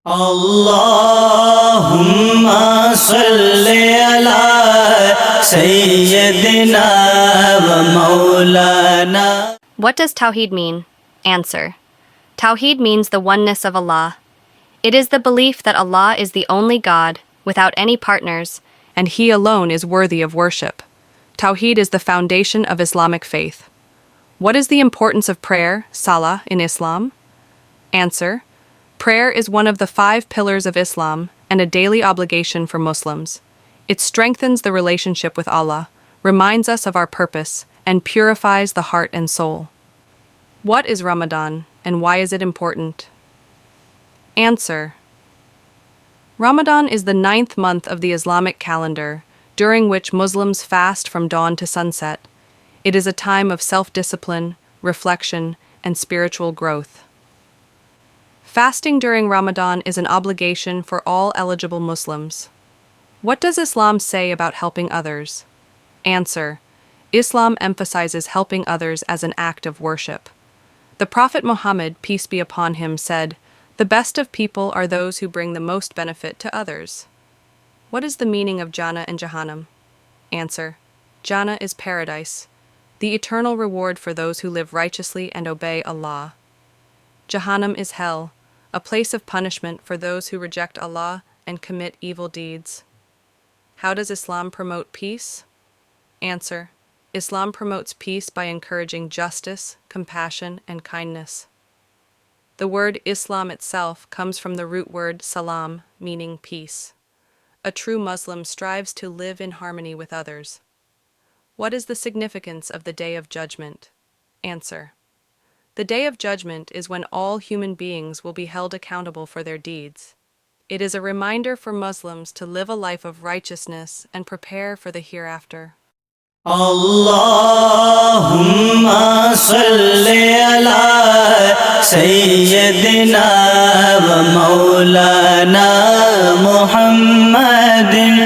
Allahumma salli ala Sayyidina wa Maulana. What does Tawheed mean? Answer. Tawheed means the oneness of Allah. It is the belief that Allah is the only God, without any partners, and He alone is worthy of worship. Tawheed is the foundation of Islamic faith. What is the importance of prayer, salah, in Islam? Answer. Prayer is one of the 5 pillars of Islam and a daily obligation for Muslims. It strengthens the relationship with Allah, reminds us of our purpose, and purifies the heart and soul. What is Ramadan, and why is it important? Answer. Ramadan is the 9th month of the Islamic calendar, during which Muslims fast from dawn to sunset. It is a time of self-discipline, reflection, and spiritual growth. Fasting during Ramadan is an obligation for all eligible Muslims. What does Islam say about helping others? Answer. Islam emphasizes helping others as an act of worship. The Prophet Muhammad, peace be upon him, said, "The best of people are those who bring the most benefit to others." What is the meaning of Jannah and Jahannam? Answer. Jannah is paradise, the eternal reward for those who live righteously and obey Allah. Jahannam is hell, a place of punishment for those who reject Allah and commit evil deeds. How does Islam promote peace? Answer. Islam promotes peace by encouraging justice, compassion, and kindness. The word Islam itself comes from the root word salam, meaning peace. A true Muslim strives to live in harmony with others. What is the significance of the Day of Judgment? Answer. The Day of Judgment is when all human beings will be held accountable for their deeds. It is a reminder for Muslims to live a life of righteousness and prepare for the hereafter. Allahumma salli ala Sayyidina wa Maulana Muhammadin